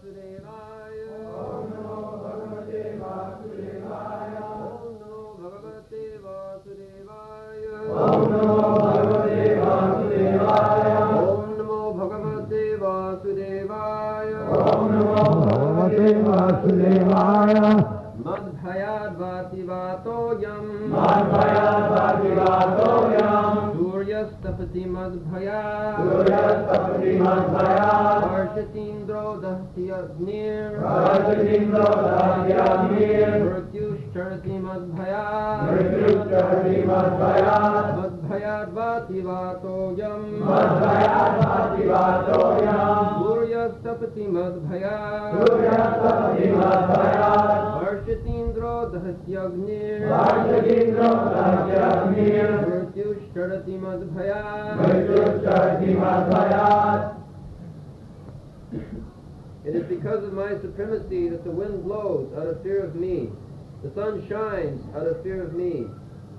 Vasudevaya. Om Namo Bhagavate Vasudevaya. Om Namo Bhagavate Vasudevaya. Om Namo Bhagavate Vasudevaya. Om Namo Bhagavate Vasudevaya. Om Namo Bhagavate Vasudevaya. Madbhayad Vati Vatoyam. Madbhayad Vati Vatoyam. Suryastapati Madbhayad. Suryastapati Madbhayad. Varshatindro Dahti Agnir. Varshatindro Dahti Agnir. Mrityushtarati Madbhayad. Mrityushtarati Madbhayad. Madbhayad Vati Vatoyam. Madbhayad Vati Vatoyam. Suryastapati Madbhayad. Suryastapati Madbhayad. Varshatindro Dahti Agnir. Varshatindro Dahti Agnir. Mrityushtarati Madbhayad. Mrityushtarati Madbhayad. It is because of my supremacy that the wind blows out of fear of me. The sun shines out of fear of me.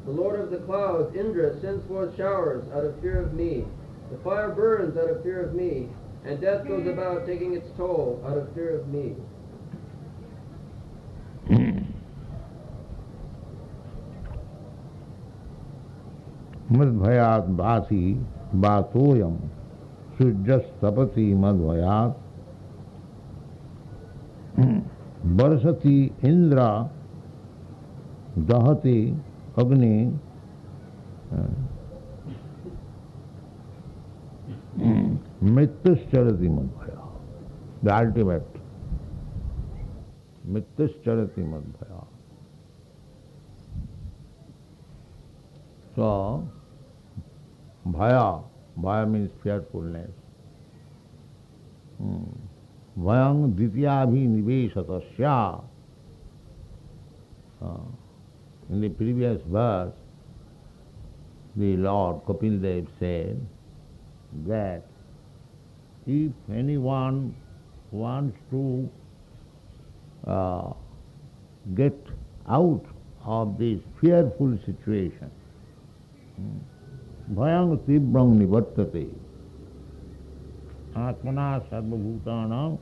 The Lord of the clouds, Indra, sends forth showers out of fear of me. The fire burns out of fear of me. And death goes about taking its toll out of fear of me. Madbhayat Vati Vatoyam Sujjastapati Madbhayat Varsati Indra Dahati Agni Mrityushtarati Madbhayat. The ultimate Mrityushtarati Madbhayat. So, Bhaya, Bhaya means fearfulness. Vayang Dityabhi Niveshatasya. In the previous verse, the Lord Kapil Dev said that if anyone wants to get out of this fearful situation, Bhayang Tibrang Nivartate Atmana Sarvabhutanam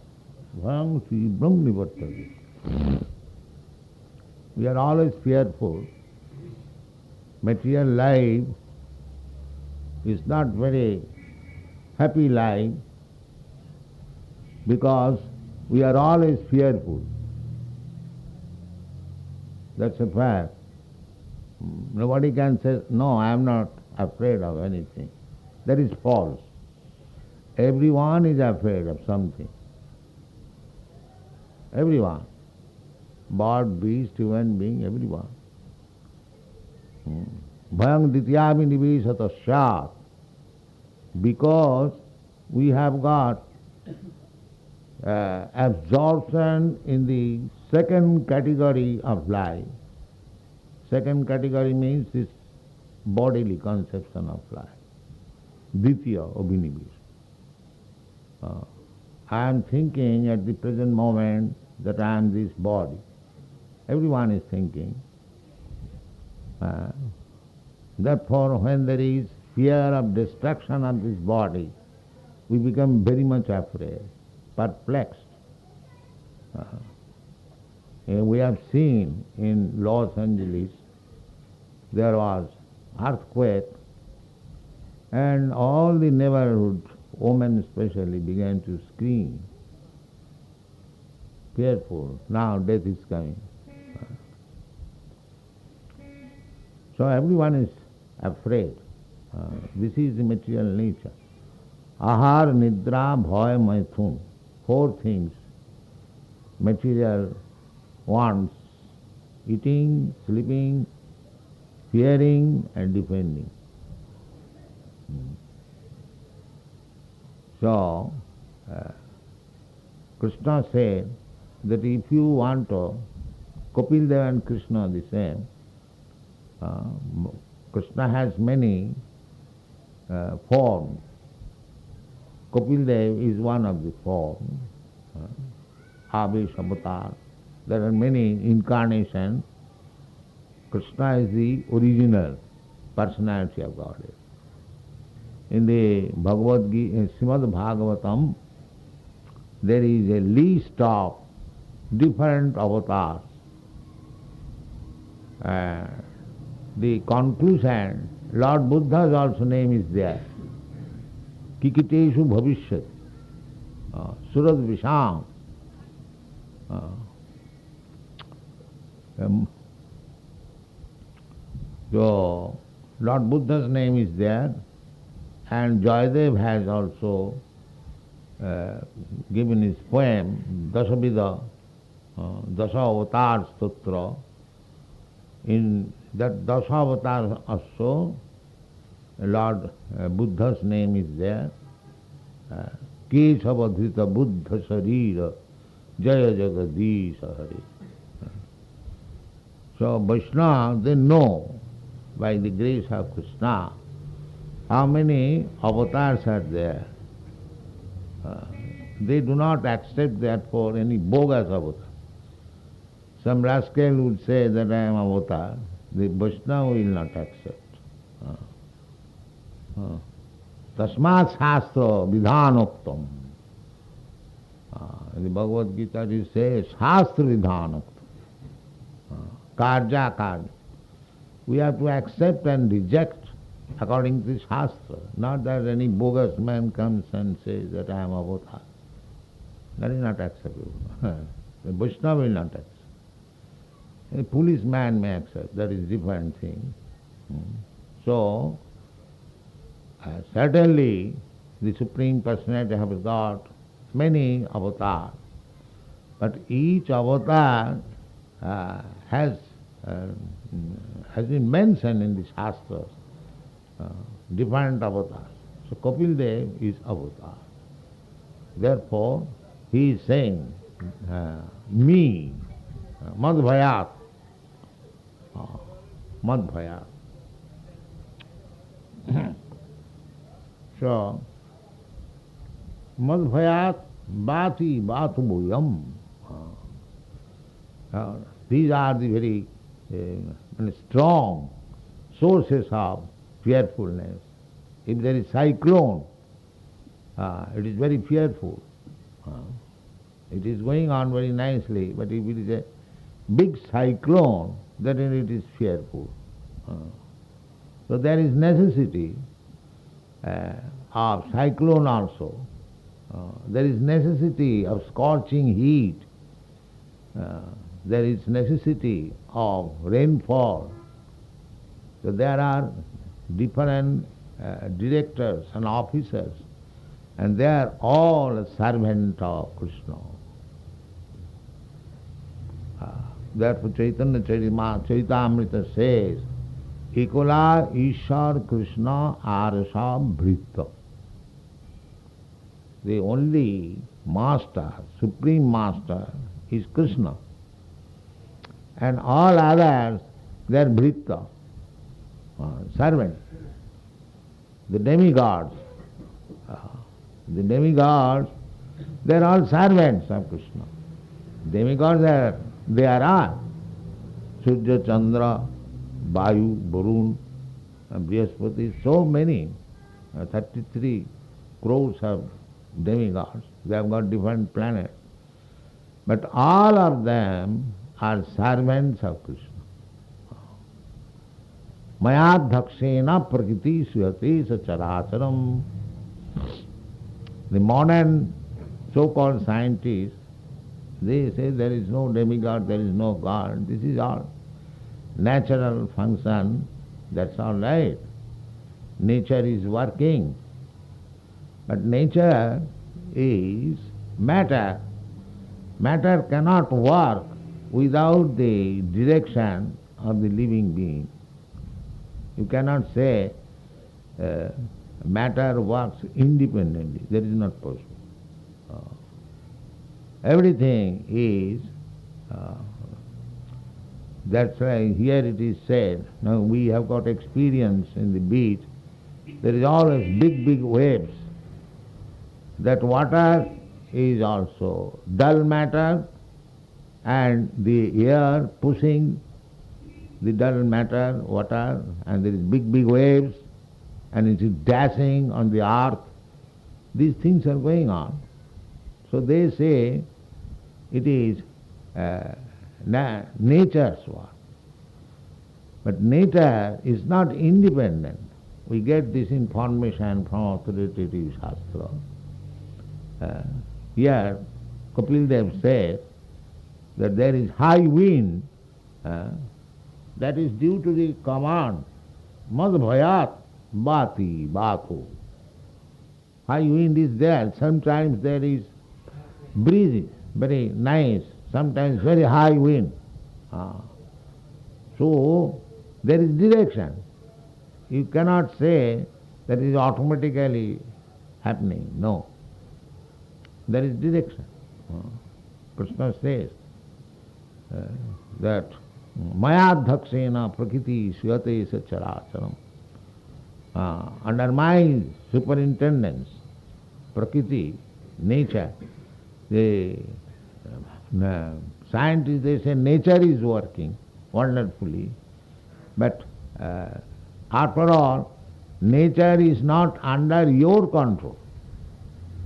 Bhayang Tibrang Nivartate. We are always fearful. Material life is not very happy life because we are always fearful. That's a fact. Nobody can say, no, I am not afraid of anything. That is false. Everyone is afraid of something. Everyone. Bird, beast, human being, everyone. Bhayang dityami niveshatasya. Because we have got absorption in the second category of life. Second category means this bodily conception of life. Ditya abhinivesh. I am thinking at the present moment that I am this body. Everyone is thinking. Therefore, when there is fear of destruction of this body, we become very much afraid, perplexed. We have seen in Los Angeles, there was earthquake, and all the neighborhood, women especially, began to scream. Fearful, now death is coming. So everyone is afraid. This is the material nature. Ahar, Nidra, Bhaya, Maithun. Four things material wants: eating, sleeping, fearing and defending. So, Krishna said that if you want to, Kapil Dev and Krishna are the same. Krishna has many forms. Kapil Dev is one of the forms. Avesh Avatar. There are many incarnations. Krishna is the original personality of Godhead. In the Bhagavad Gita, Srimad Bhagavatam, there is a list of different avatars. The conclusion, Lord Buddha's also name is there. Kikiteshu bhavishyat, Surad Visham. So, Lord Buddha's name is there, and Jayadev has also given his poem, Dasavida, Dasa Avatar Stotra. In that Dasa Avatar also, Lord Buddha's name is there. Kesavadhrita Buddha Sarira Jaya Jagadisha Hari. So Vaishnava, they know by the grace of Krishna how many avatars are there. They do not accept therefore any bogus avatar. Some rascal would say that I am avatar. The Vaishnava will not accept. Tasmat Shastra Vidhanoktam. The Bhagavad Gita it says Shastra Vidhanoktam. Karja Karja. We have to accept and reject according to Shastra. Not that any bogus man comes and says that I am avatar. That is not acceptable. The Vaishnava will not accept. A foolish man may accept. That is different thing. So, certainly the Supreme Personality has got many avatars. But each avatar has been mentioned in the Shastras, different avatars. So Kapil Dev is avatar. Therefore, he is saying, me, Madhvayat, Madhvayat. So, Madhvayat Bhati Bhatubuyam. These are the very strong sources of fearfulness. If there is cyclone, it is very fearful. It is going on very nicely, but if it is a big cyclone, then it is fearful. So there is necessity of cyclone also. There is necessity of scorching heat. There is necessity of rainfall. So there are different directors and officers, and they are all a servant of Krishna. Therefore Chaitanya Charitamrita says, Ekola Ishar Krishna Arasa Bhrita. The only master, supreme master is Krishna. And all others, they are Bhrita, servants. The demigods, they are all servants of Krishna. Demigods they are all. Surya, Chandra, Vayu, Varun, Brihaspati, so many, 33 crores of demigods. They have got different planets. But all of them are servants of Krishna. Mayadhakshena prakriti suyate sacharacharam. The modern so-called scientists, they say there is no demigod, there is no God. This is all natural function. That's all right. Nature is working. But nature is matter. Matter cannot work without the direction of the living being. You cannot say matter works independently. That is not possible. Everything is, that's why here it is said, now we have got experience in the beach, there is always big waves. That water is also dull matter, and the air pushing the dull matter, water, and there is big waves, and it is dashing on the earth. These things are going on. So they say it is nature's work. But nature is not independent. We get this information from authoritative Shastra. Here, Kapil Dev says that there is high wind, that is due to the command, Mad Bhayat Bati Batho. High wind is there, sometimes there is breeze, very nice, sometimes very high wind. So, there is direction. You cannot say that it is automatically happening. No. There is direction. Krishna says that Mayadhaksena prakriti suyate characharam. Under my superintendence, prakriti, nature, the scientists, they say nature is working wonderfully, but after all, nature is not under your control.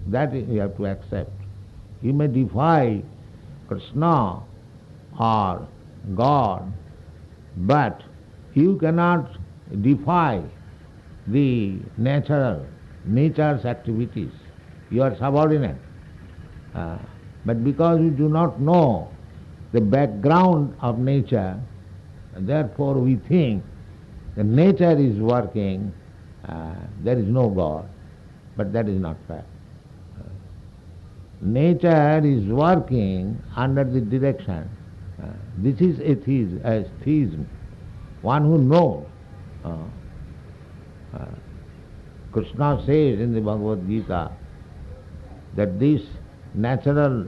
That you have to accept. You may defy Krishna or God, but you cannot defy the nature's activities. You are subordinate. But because you do not know the background of nature, therefore we think the nature is working, there is no God. But that is not fact. Nature is working under the direction. This is atheism. One who knows. Krishna says in the Bhagavad Gita that these natural,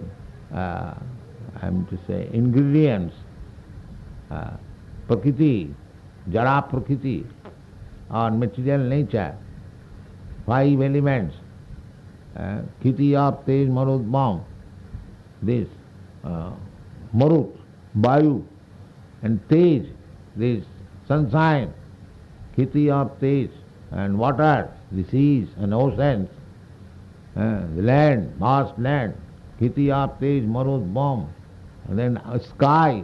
ingredients, prakriti, jara prakriti, or material nature, 5 elements, Khiti, Ap, Tej, Marut, Bam, this Marut, Vayu, and Tej, this sunshine, Khiti, Ap, Tej, and water, the seas and oceans, the land, vast land, Khiti, Ap, Tej, Marut, Bam, and then sky.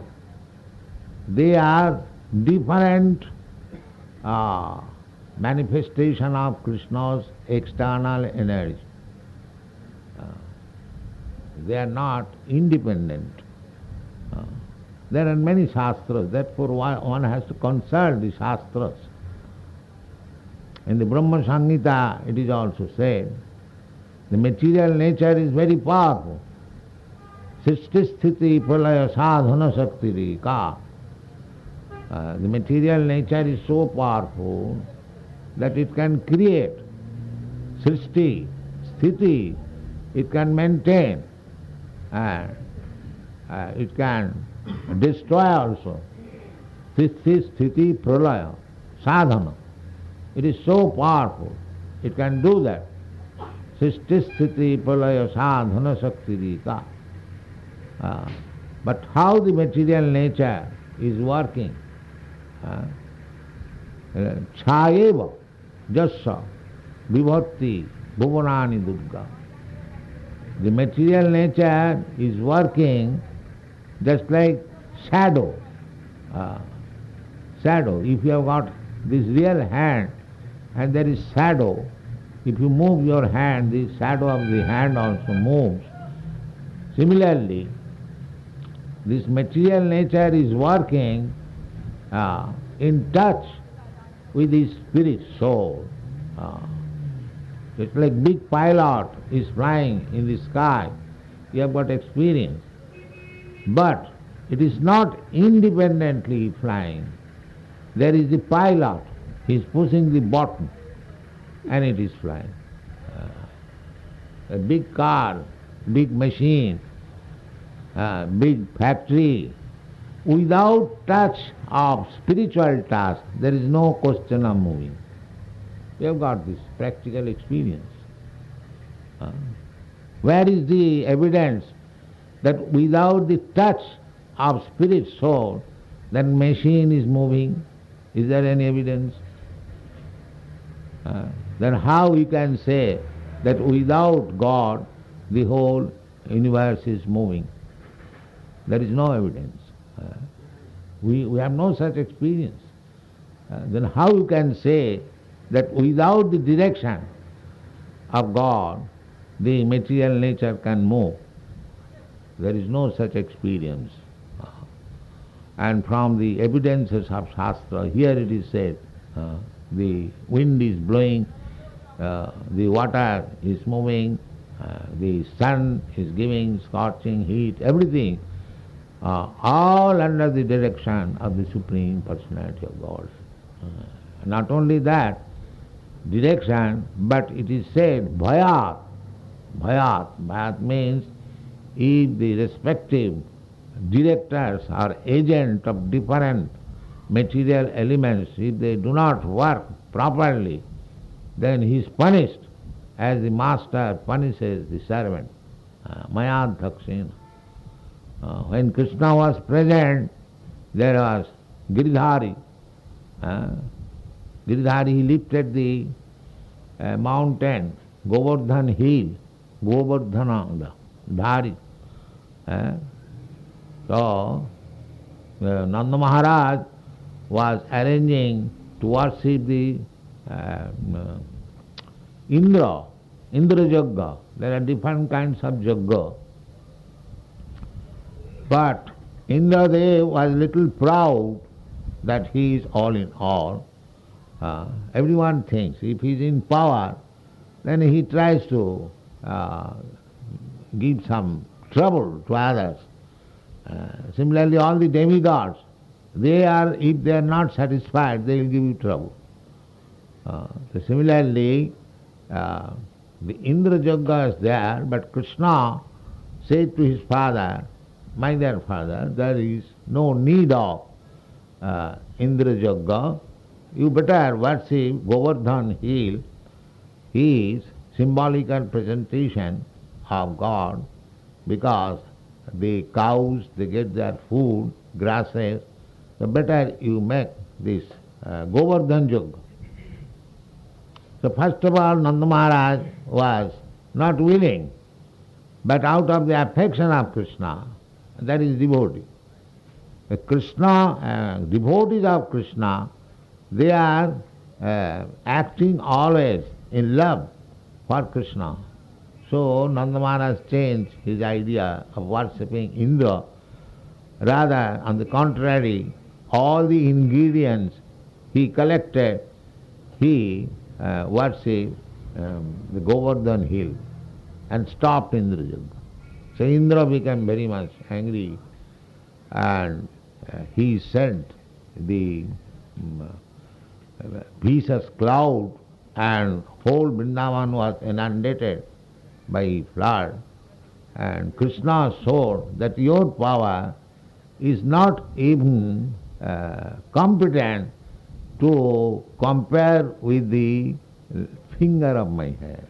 They are different manifestation of Krishna's external energy. They are not independent. There are many shastras, therefore one has to consult the shastras. In the Brahma Samhita it is also said, the material nature is very powerful. Srishti sthiti pralaya sadhana shakti ka. The material nature is so powerful that it can create srishti, sthiti, it can maintain, and it can destroy also. Srishti, sthiti, pralaya, sadhana. It is so powerful, it can do that. Srishti, sthiti, pralaya, sadhana shakti ka. But how the material nature is working? Chayeva jassa vibhatti bhuvanani durga. The material nature is working just like shadow. Shadow. If you have got this real hand and there is shadow, if you move your hand, the shadow of the hand also moves. Similarly, this material nature is working in touch with the spirit soul. It's like big pilot is flying in the sky. You have got experience. But it is not independently flying. There is the pilot. He is pushing the button and it is flying. A big car, big machine, big factory, without touch of spiritual task, there is no question of moving. We have got this practical experience. Where is the evidence that without the touch of spirit soul, that machine is moving? Is there any evidence? Then how we can say that without God, the whole universe is moving. There is no evidence. We have no such experience. Then how you can say that without the direction of God, the material nature can move? There is no such experience. And from the evidences of Shastra, here it is said, the wind is blowing, the water is moving, the sun is giving scorching heat, everything, all under the direction of the Supreme Personality of God. Not only that, direction, but it is said, bhayat. Bhayat means if the respective directors or agents of different material elements, if they do not work properly, then he is punished as the master punishes the servant. Mayad Dakshin. When Krishna was present, there was Giridhari. Giridhari, he lifted the mountain, Govardhan hill, Govardhana Dhari. So, Nanda Maharaj was arranging to worship the Indra Jagga. There are different kinds of Jagga. But Indradev was a little proud that he is all in all. Everyone thinks if he is in power, then he tries to give some trouble to others. Similarly, all the demigods, if they are not satisfied, they will give you trouble. So similarly, the Indra Jagga is there, but Krishna said to his father, my dear father, there is no need of Indra Jagga. You better worship Govardhan hill. He is symbolical presentation of God, because the cows, they get their food, grasses, so better you make this Govardhan Jagga. So first of all, Nanda Maharaj was not willing, but out of the affection of Krishna, that is devotee. The Krishna, devotees of Krishna, they are acting always in love for Krishna. So Nanda Maharaj changed his idea of worshipping Indra. Rather, on the contrary, all the ingredients he collected, he worshipped the Govardhan hill and stopped Indra Jagga. So Indra became very much angry, and he sent the vicious cloud, and whole Vrindavan was inundated by flood. And Krishna showed that your power is not even competent to compare with the finger of my hand.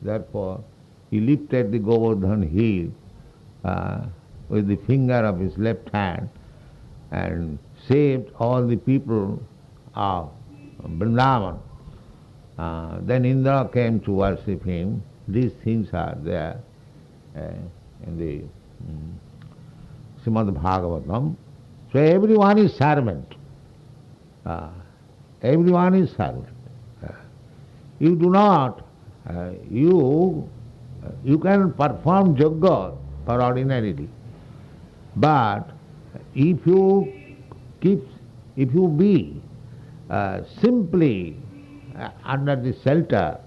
Therefore, he lifted the Govardhan hill with the finger of his left hand and saved all the people of Vrindavan. Then Indra came to worship him. These things are there in the Srimad Bhagavatam. So everyone is servant. Everyone is servant. You do not, you can perform Jagga for ordinarily, but if you be simply under the shelter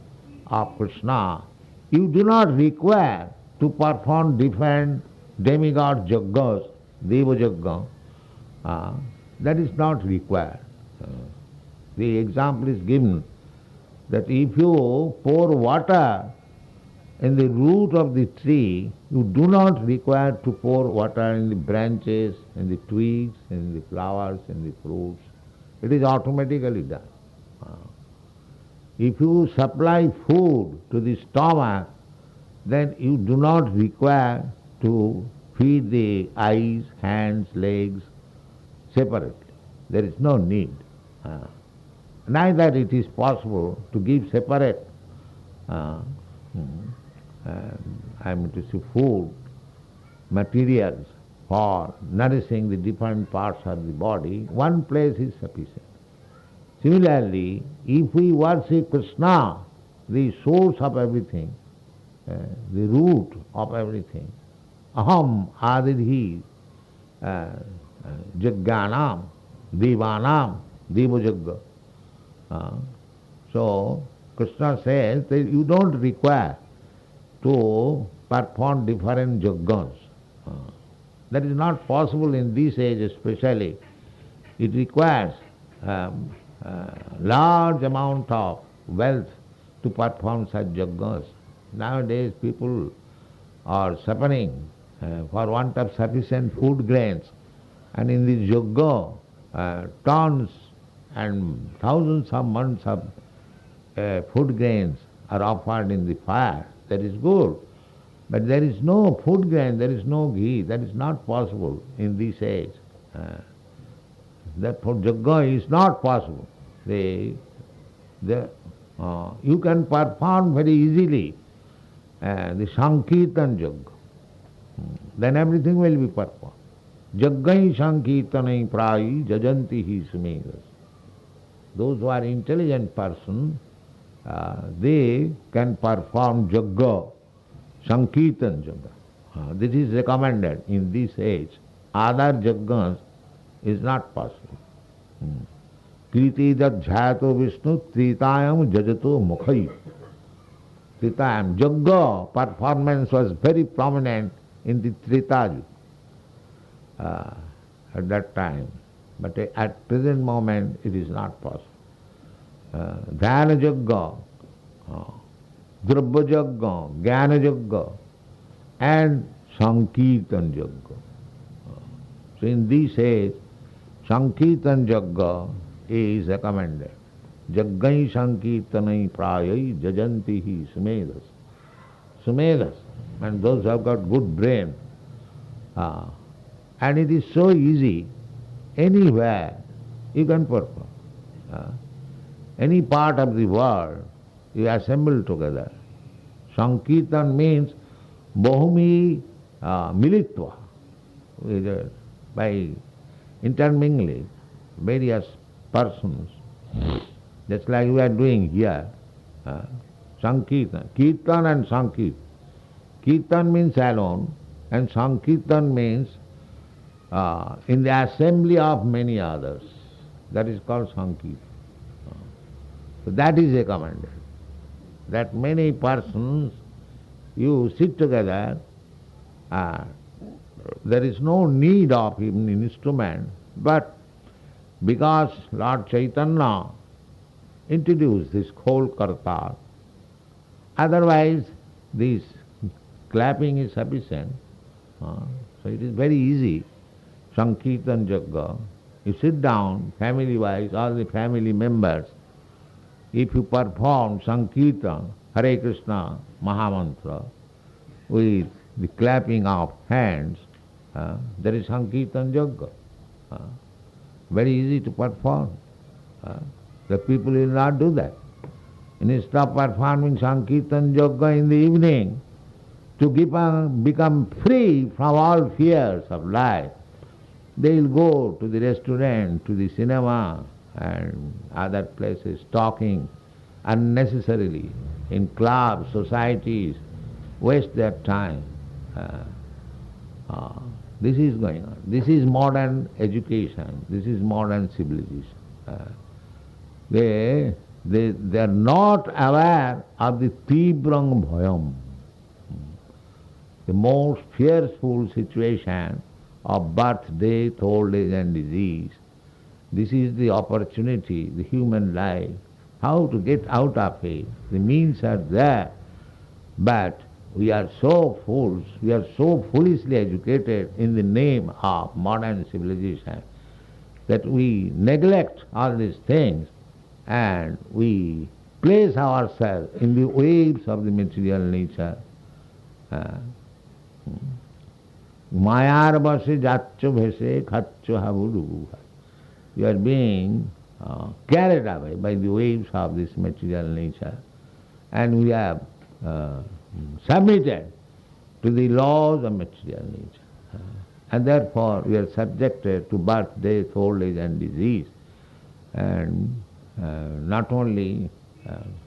of Krishna, you do not require to perform different demigod Jaggas, Deva Jagga. That is not required. The example is given that if you pour water in the root of the tree, you do not require to pour water in the branches, in the twigs, in the flowers, in the fruits. It is automatically done. If you supply food to the stomach, then you do not require to feed the eyes, hands, legs separately. There is no need. Neither it is possible to give separate I mean to say food, materials for nourishing the different parts of the body, one place is sufficient. Similarly, if we worship Krishna, the source of everything, the root of everything, aham adidhi jagganam devanam devajagga. So, Krishna says that you don't require to perform different jaggas. That is not possible in this age especially. It requires large amount of wealth to perform such jaggas. Nowadays people are suffering for want of sufficient food grains, and in this yagga tons and thousands of months of food grains are offered in the fire. That is good. But there is no food grain, there is no ghee. That is not possible in this age. Therefore yagga is not possible. You can perform very easily the Sankirtan yagga. Then everything will be performed. Jaggai Sankirtanai prayi jajanti hi sumedas. Those who are intelligent persons, they can perform yagga, Sankirtan yagga. This is recommended in this age. Other yaggas is not possible. Kriti jadhyato Vishnu tritayam jajato mukhai. Tritayam. Yagga performance was very prominent in the Treta at that time. But at present moment it is not possible. Dhyana yagga, Drabya yagga, Jnana yagga, and Sankirtan yagga. So in this age, Sankirtan yagga is recommended. Jaggai Sankirtanai prayai jajanti hi sumedas. Sumedas, and those who have got good brain. And it is so easy, anywhere you can perform. Any part of the world you assemble together. Sankirtan means Bahumi Militva, by intermingling various persons. Just like we are doing here. Sankirtan. Kirtan and Sankirtan. Kirtan means alone, and Sankirtan means in the assembly of many others. That is called Sankirtan. So that is recommended. That many persons, you sit together, there is no need of even an instrument, but because Lord Chaitanya introduced this whole kartar, otherwise this clapping is sufficient. So it is very easy. Sankirtan yagga. You sit down, family-wise, all the family members. If you perform Sankirtan, Hare Krishna, Mahamantra, with the clapping of hands, there is Sankirtan yagga. Very easy to perform. The people will not do that. Instead of performing Sankirtan yagga in the evening, to become free from all fears of life, they will go to the restaurant, to the cinema, and other places, talking unnecessarily, in clubs, societies, waste their time. This is going on. This is modern education. This is modern civilization. They are not aware of the Tibrang Bhayam, the most fearful situation of birth, death, old age and disease. This is the opportunity, the human life, how to get out of it. The means are there, but we are so fools, we are so foolishly educated in the name of modern civilization that we neglect all these things and we place ourselves in the waves of the material nature. Mayar base jaccho bhese khacho haburu. You are being carried away by the waves of this material nature, and we have submitted to the laws of material nature. And therefore we are subjected to birth, death, old age and disease. And not only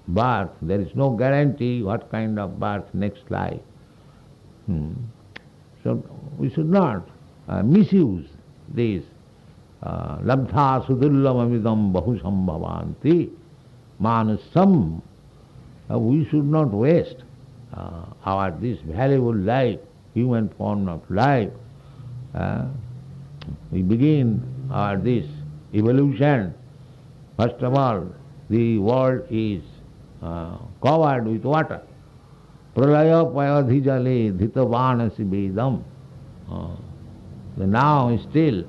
birth, there is no guarantee what kind of birth next life. So we should not misuse this. Labdha sudullamamidam bahusam bhavanti manasam. We should not waste our this valuable life, human form of life. We begin our this evolution. First of all, the world is covered with water. Pralaya payadhijale dhitavanasi vedam. Now still,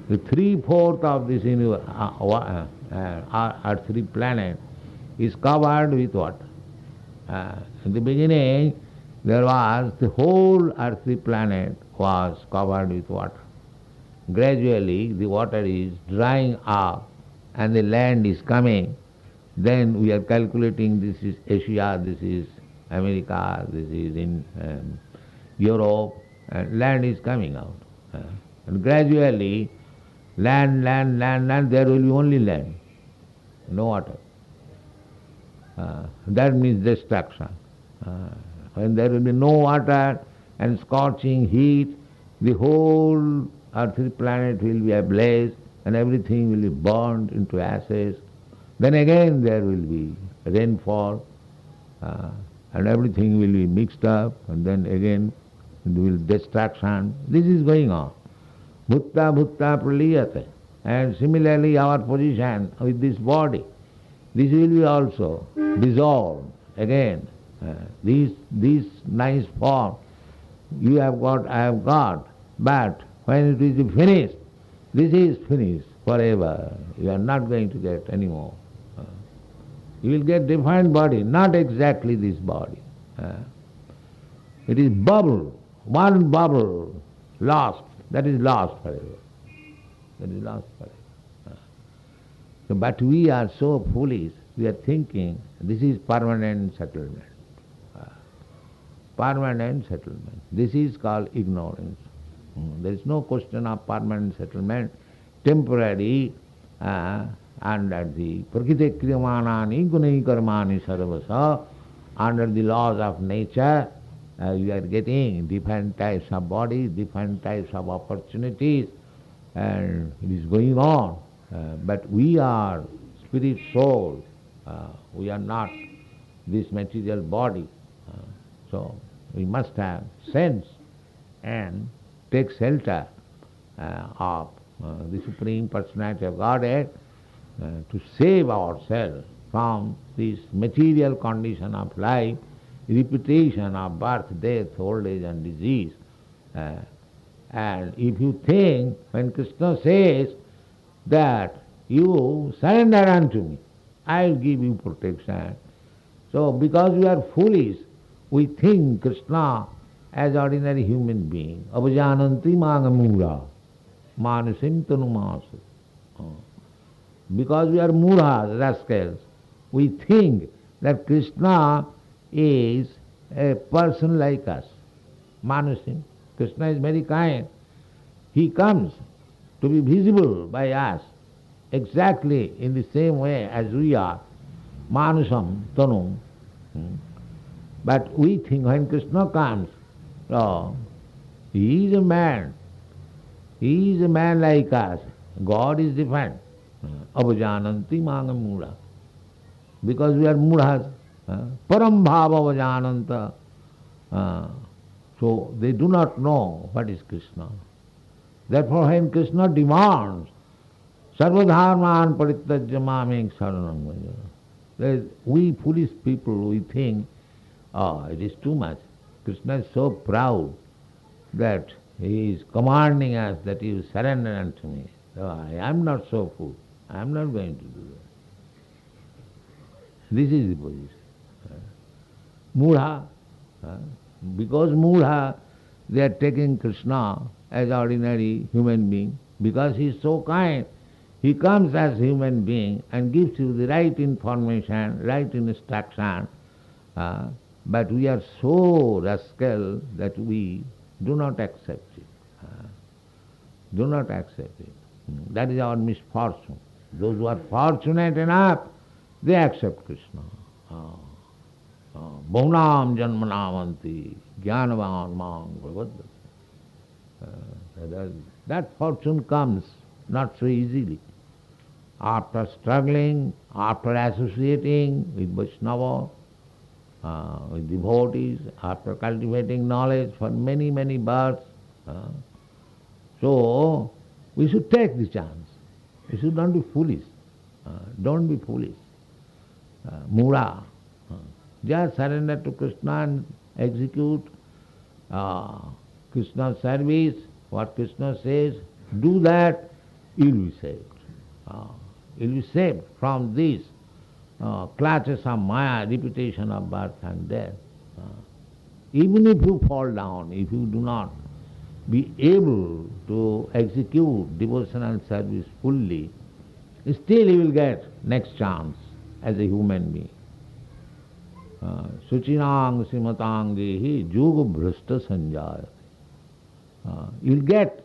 the 3/4 of this earthly planet is covered with water. In the beginning, there was the whole earthly planet was covered with water. Gradually, the water is drying up and the land is coming. Then we are calculating this is Asia, this is America, this is in Europe, and land is coming out. And gradually, land, there will be only land, no water. That means destruction. When there will be no water and scorching heat, the whole earthly planet will be ablaze and everything will be burned into ashes. Then again there will be rainfall and everything will be mixed up, and then again there will be destruction. This is going on. Bhutta bhutta praliyate. And similarly our position with this body, this will be also dissolved again. This nice form you have got, I have got, but when it is finished, this is finished forever. You are not going to get any more. You will get different body, not exactly this body. It is bubble, one bubble, lost. That is lost forever. That is lost forever. So, but we are so foolish, we are thinking this is permanent settlement. Permanent settlement. This is called ignorance. There is no question of permanent settlement. Temporary, under the prakriti kriyamanani gunai karmani sarvasa, under the laws of nature, you are getting different types of bodies, different types of opportunities, and it is going on. But we are spirit soul. We are not this material body. So we must have sense and take shelter of the Supreme Personality of Godhead to save ourselves from this material condition of life, repetition of birth, death, old age and disease. And if you think, when Krishna says that you surrender unto me, I will give you protection. So because we are foolish, we think Krishna as ordinary human being. Avajananti magamura, manusim tanumasu. Because we are murahas, rascals, we think that Krishna is a person like us. Manusim. Krishna is very kind. He comes to be visible by us exactly in the same way as we are. Manusam, tanum. But we think when Krishna comes, he is a man. He is a man like us. God is different. Avajananti magamura. Because we are murahas. Param bhava avajananta. So they do not know what is Krishna. Therefore when Krishna demands, sarvadharman parityajya mameng saranam vaja. We foolish people, we think, it is too much. Krishna is so proud that he is commanding us that you surrender unto me. So I am not so fool. I am not going to do that. This is the position. Mudha, because Mudha, they are taking Krishna as ordinary human being. Because he is so kind, he comes as human being and gives you the right information, right instruction. But we are so rascal that we do not accept it. Do not accept it. That is our misfortune. Those who are fortunate enough, they accept Krishna. Bhunam janmanavanti jnanavan mang bhavadati. That fortune comes not so easily. After struggling, after associating with Vaishnava, with devotees, after cultivating knowledge for many, many births. So, we should take the chance. We should not be foolish. Don't be foolish. Mura. Just surrender to Krishna and execute Krishna's service, what Krishna says, do that, you'll be saved. You'll be saved from this clutches of Maya, repetition of birth and death. Even if you fall down, if you do not be able to execute devotional service fully, still you will get next chance as a human being. Suchinang simatangehi yoga bhrashta sanjaya. You'll get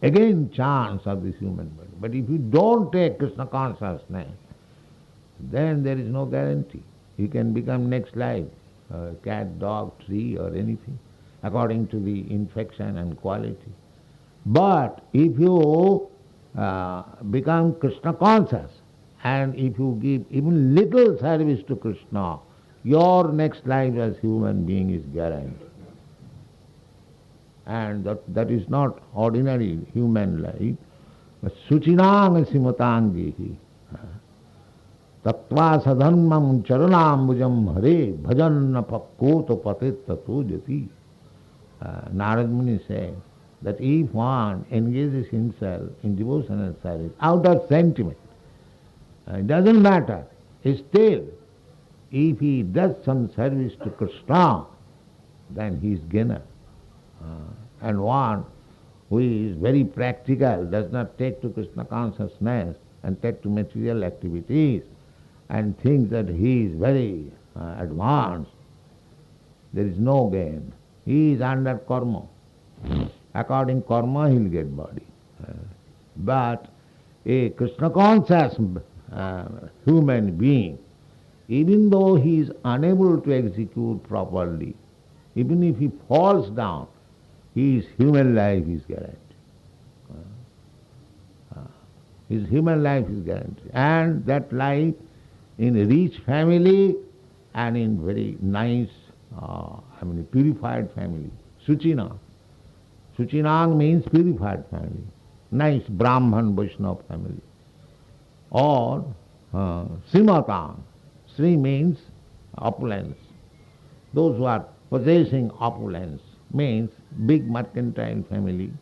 again chance of this human body. But if you don't take Krishna consciousness, then there is no guarantee. You can become next life, cat, dog, tree or anything, according to the infection and quality. But if you become Krishna conscious, and if you give even little service to Krishna, your next life as human being is guaranteed. And that is not ordinary human life, but suchinang simatangehi. Tattva sadharmam charanambujam hare bhajanna pakkoto patittato jati. Narad Muni says that if one engages himself in devotional service out of sentiment, it doesn't matter. Still, if he does some service to Krishna, then he is gainer. And one who is very practical, does not take to Krishna consciousness and take to material activities and thinks that he is very advanced, there is no gain. He is under karma. According to karma, he will get body. But a Krishna conscious human being, even though he is unable to execute properly, even if he falls down, his human life is guaranteed. His human life is guaranteed. And that life in a rich family and in very nice, purified family. Suchinang. Suchinang means purified family. Nice Brahman Vaishnava family. Or Srimatang. Sri means opulence. Those who are possessing opulence means big mercantile family,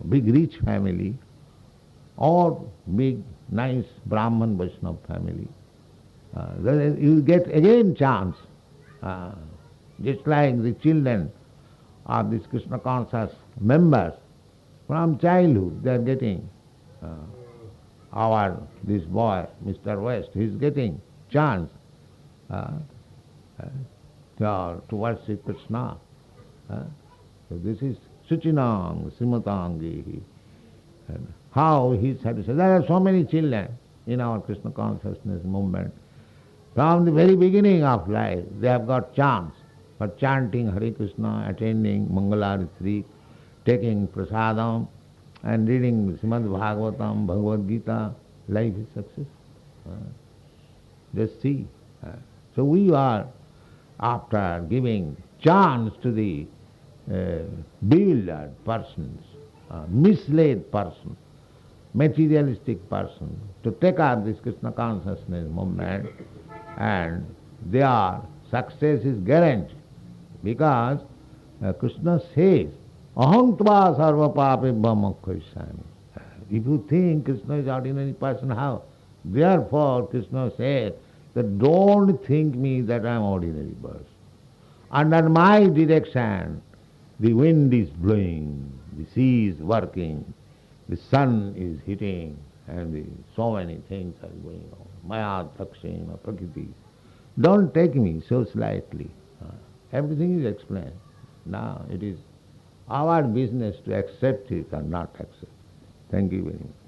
big rich family, or big nice Brahman Vaishnava family. Then you get again chance, just like the children of these Krishna conscious members from childhood, they are getting this boy, Mr. West, he is getting chance to worship Krishna. So this is Suchinang, Simatangi. How he is satisfied. There are so many children in our Krishna consciousness movement. From the very beginning of life, they have got chance for chanting Hare Krishna, attending Mangalarati, taking prasadam, and reading Srimad Bhagavatam, Bhagavad Gita. Life is success. Just see. So we are, after giving chance to the bewildered persons, misled person, materialistic person, to take up this Krishna consciousness movement, and their success is guaranteed. Because Krishna says, Aham tva sarva papebhya mokshaisami. If you think Krishna is ordinary person, how? Therefore Krishna says that don't think me that I am ordinary person. Under my direction, the wind is blowing, the sea is working, the sun is hitting, and so many things are going on. Maya, Dakshina, Prakriti. Don't take me so slightly. Everything is explained. Now it is our business to accept it or not accept. Thank you very much.